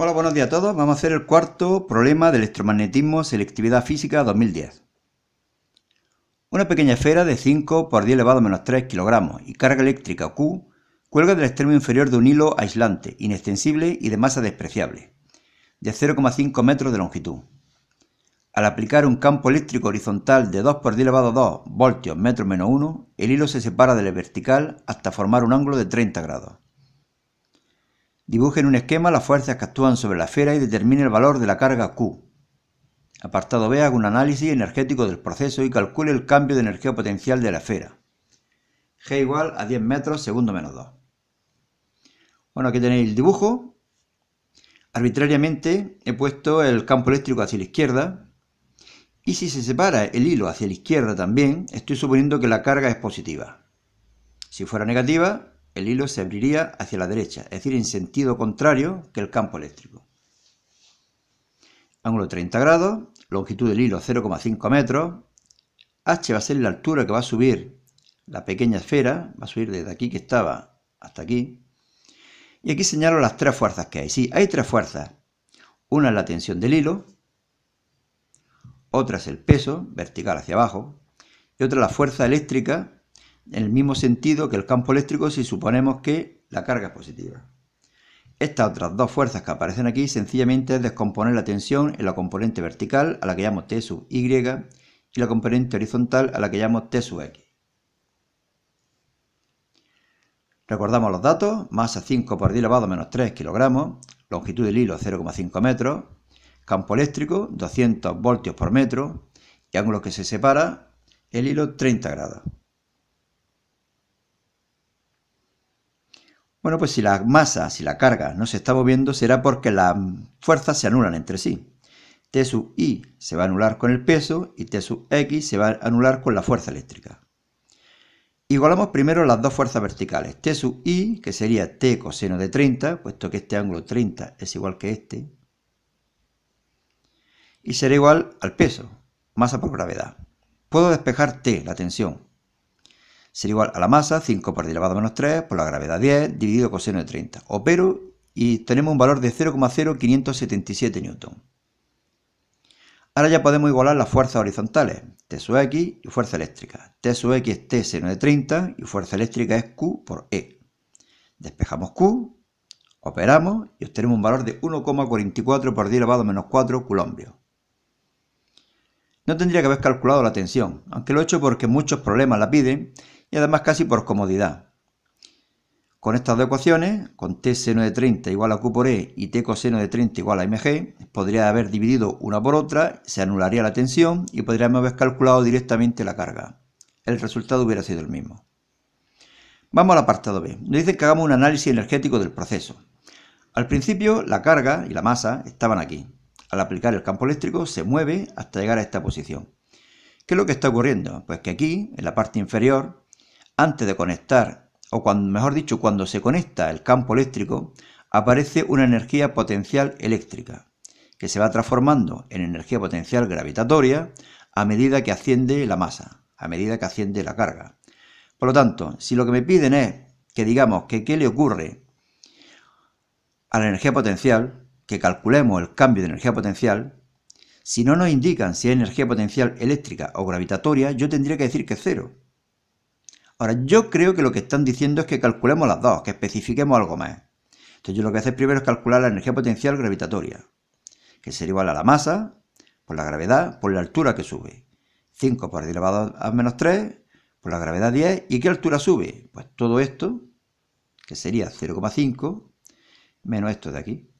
Hola, buenos días a todos. Vamos a hacer el cuarto problema de electromagnetismo, selectividad física 2010. Una pequeña esfera de 5 por 10 elevado a menos 3 kilogramos y carga eléctrica Q cuelga del extremo inferior de un hilo aislante, inextensible y de masa despreciable, de 0,5 metros de longitud. Al aplicar un campo eléctrico horizontal de 2 por 10 elevado a 2 voltios metro menos 1, el hilo se separa del vertical hasta formar un ángulo de 30 grados. Dibuje en un esquema las fuerzas que actúan sobre la esfera y determine el valor de la carga Q. Apartado B, haga un análisis energético del proceso y calcule el cambio de energía potencial de la esfera. G igual a 10 metros segundo menos 2. Bueno, aquí tenéis el dibujo. Arbitrariamente he puesto el campo eléctrico hacia la izquierda. Y si se separa el hilo hacia la izquierda también, estoy suponiendo que la carga es positiva. Si fuera negativa, el hilo se abriría hacia la derecha, es decir, en sentido contrario que el campo eléctrico. Ángulo 30 grados, longitud del hilo 0,5 metros, h va a ser la altura que va a subir la pequeña esfera, va a subir desde aquí que estaba hasta aquí. Y aquí señalo las tres fuerzas que hay. Sí, hay tres fuerzas. Una es la tensión del hilo, otra es el peso, vertical hacia abajo, y otra la fuerza eléctrica, en el mismo sentido que el campo eléctrico si suponemos que la carga es positiva. Estas otras dos fuerzas que aparecen aquí sencillamente es descomponer la tensión en la componente vertical a la que llamo T sub Y y la componente horizontal a la que llamo T sub X. Recordamos los datos: masa 5 por 10 elevado a menos 3 kilogramos, longitud del hilo 0,5 metros, campo eléctrico 200 voltios por metro y ángulo que se separa el hilo 30 grados. Bueno, pues si la masa, si la carga no se está moviendo, será porque las fuerzas se anulan entre sí. T sub I se va a anular con el peso y T sub X se va a anular con la fuerza eléctrica. Igualamos primero las dos fuerzas verticales. T sub I, que sería T coseno de 30, puesto que este ángulo 30 es igual que este, y será igual al peso, masa por gravedad. Puedo despejar T, la tensión. Será igual a la masa, 5 por 10 elevado a menos 3, por la gravedad 10, dividido coseno de 30. Opero y tenemos un valor de 0,0577 newton. Ahora ya podemos igualar las fuerzas horizontales, T sub X y fuerza eléctrica. T sub X es T seno de 30 y fuerza eléctrica es Q por E. Despejamos Q, operamos y obtenemos un valor de 1,44 por 10 elevado a menos 4 coulombios. No tendría que haber calculado la tensión, aunque lo he hecho porque muchos problemas la piden y además casi por comodidad. Con estas dos ecuaciones, con T seno de 30 igual a Q por E y T coseno de 30 igual a mg, podría haber dividido una por otra, se anularía la tensión y podríamos haber calculado directamente la carga. El resultado hubiera sido el mismo. Vamos al apartado B. Nos dicen que hagamos un análisis energético del proceso. Al principio la carga y la masa estaban aquí. Al aplicar el campo eléctrico se mueve hasta llegar a esta posición. ¿Qué es lo que está ocurriendo? Pues que aquí, en la parte inferior, antes de conectar, o cuando, mejor dicho, cuando se conecta el campo eléctrico, aparece una energía potencial eléctrica, que se va transformando en energía potencial gravitatoria a medida que asciende la masa, a medida que asciende la carga. Por lo tanto, si lo que me piden es que digamos que qué le ocurre a la energía potencial, que calculemos el cambio de energía potencial, si no nos indican si es energía potencial eléctrica o gravitatoria, yo tendría que decir que es cero. Ahora, yo creo que lo que están diciendo es que calculemos las dos, que especifiquemos algo más. Entonces yo lo que voy a hacer primero es calcular la energía potencial gravitatoria, que sería igual a la masa por la gravedad por la altura que sube. 5 por 10 elevado a menos 3 por la gravedad 10. ¿Y qué altura sube? Pues todo esto, que sería 0,5 menos esto de aquí,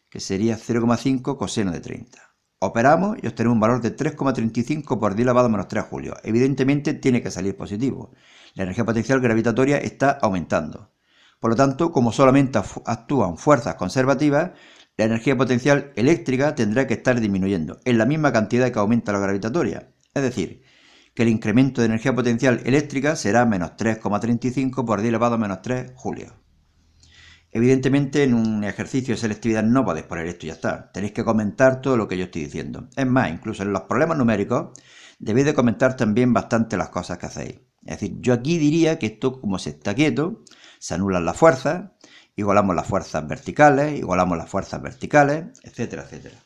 que sería 0,5 coseno de 30. Operamos y obtenemos un valor de 3,35 por 10 elevado a menos 3 julios. Evidentemente tiene que salir positivo. La energía potencial gravitatoria está aumentando. Por lo tanto, como solamente actúan fuerzas conservativas, la energía potencial eléctrica tendrá que estar disminuyendo en la misma cantidad que aumenta la gravitatoria. Es decir, que el incremento de energía potencial eléctrica será menos 3,35 por 10 elevado a menos 3 julios. Evidentemente en un ejercicio de selectividad no podéis poner esto y ya está. Tenéis que comentar todo lo que yo estoy diciendo. Es más, incluso en los problemas numéricos debéis de comentar también bastante las cosas que hacéis. Es decir, yo aquí diría que esto, como se está quieto, se anulan las fuerzas igualamos las fuerzas verticales, etcétera, etcétera.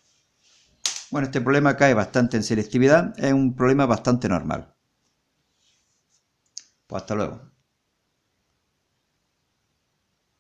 Bueno, este problema cae bastante en selectividad, es un problema bastante normal. Pues hasta luego.